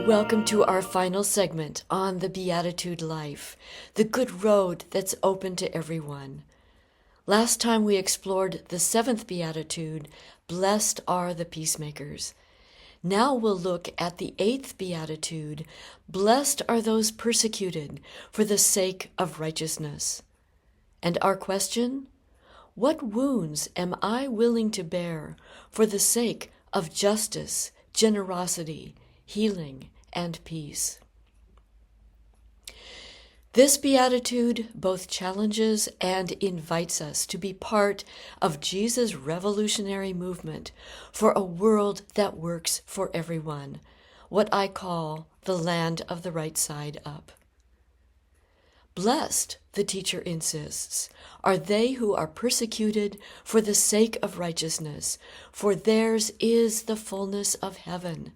Welcome to our final segment on the Beatitude life, the good road that's open to everyone. Last time we explored the seventh Beatitude, Blessed are the peacemakers. Now we'll look at the eighth Beatitude, Blessed are those persecuted for the sake of righteousness. And our question? What wounds am I willing to bear for the sake of justice, generosity, healing, and peace? This Beatitude both challenges and invites us to be part of Jesus' revolutionary movement for a world that works for everyone, what I call the land of the right side up. Blessed, the teacher insists, are they who are persecuted for the sake of righteousness, for theirs is the fullness of heaven.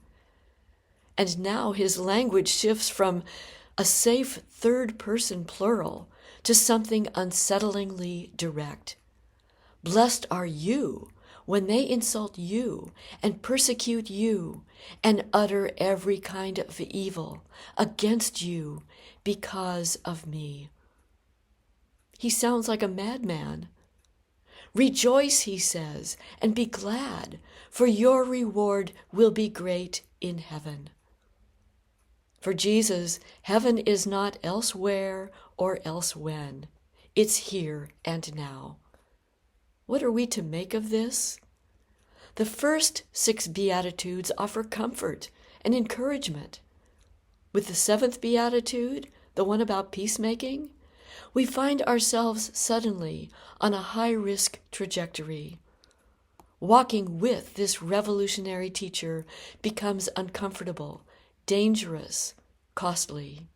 And now his language shifts from a safe third-person plural to something unsettlingly direct. Blessed are you when they insult you and persecute you and utter every kind of evil against you because of me. He sounds like a madman. Rejoice, he says, and be glad, for your reward will be great in heaven. For Jesus, heaven is not elsewhere or elsewhen. It's here and now. What are we to make of this? The first 6 Beatitudes offer comfort and encouragement. With the 7th Beatitude, the one about peacemaking, we find ourselves suddenly on a high-risk trajectory. Walking with this revolutionary teacher becomes uncomfortable, dangerous, costly.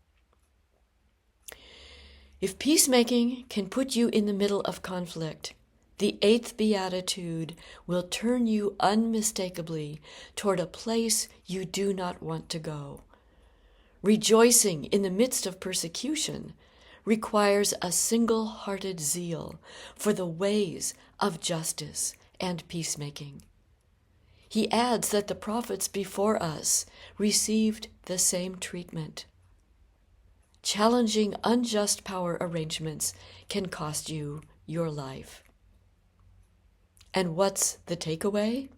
If peacemaking can put you in the middle of conflict, the 8th Beatitude will turn you unmistakably toward a place you do not want to go. Rejoicing in the midst of persecution requires a single-hearted zeal for the ways of justice and peacemaking. He adds that the prophets before us received the same treatment. Challenging unjust power arrangements can cost you your life. And what's the takeaway?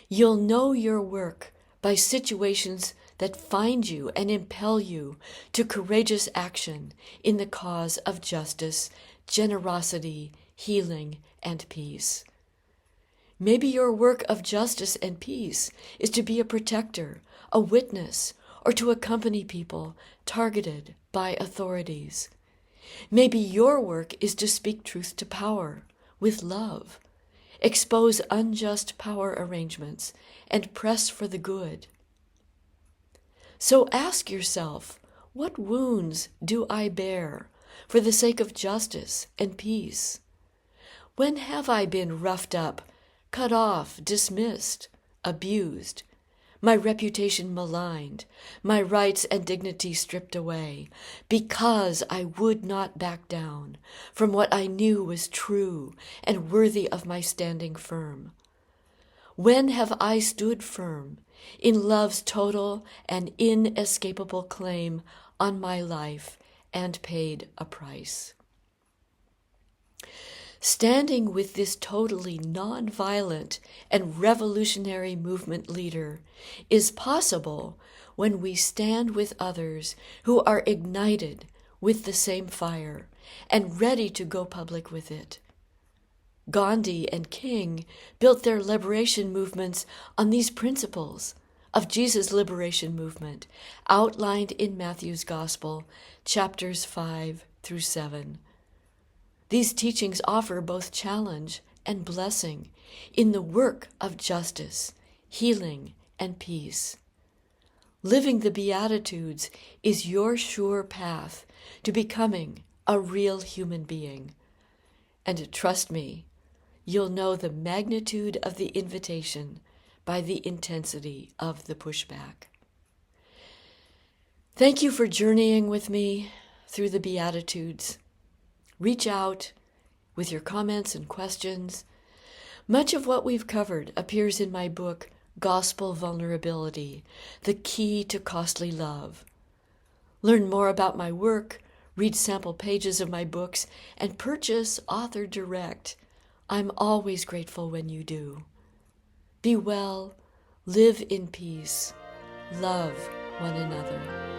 You'll know your work by situations that find you and impel you to courageous action in the cause of justice, generosity, healing, and peace. Maybe your work of justice and peace is to be a protector, a witness, or to accompany people targeted by authorities. Maybe your work is to speak truth to power with love, expose unjust power arrangements, and press for the good. So ask yourself, what wounds do I bear for the sake of justice and peace? When have I been roughed up, cut off, dismissed, abused, my reputation maligned, my rights and dignity stripped away, because I would not back down from what I knew was true and worthy of my standing firm? When have I stood firm in love's total and inescapable claim on my life and paid a price? Standing with this totally nonviolent and revolutionary movement leader is possible when we stand with others who are ignited with the same fire and ready to go public with it. Gandhi and King built their liberation movements on these principles of Jesus' liberation movement, outlined in Matthew's Gospel, chapters 5 through 7. These teachings offer both challenge and blessing in the work of justice, healing, and peace. Living the Beatitudes is your sure path to becoming a real human being. And trust me, you'll know the magnitude of the invitation by the intensity of the pushback. Thank you for journeying with me through the Beatitudes. Reach out with your comments and questions. Much of what we've covered appears in my book, Gospel Vulnerability, the Key to Costly Love. Learn more about my work, read sample pages of my books, and purchase Author Direct. I'm always grateful when you do. Be well, live in peace, love one another.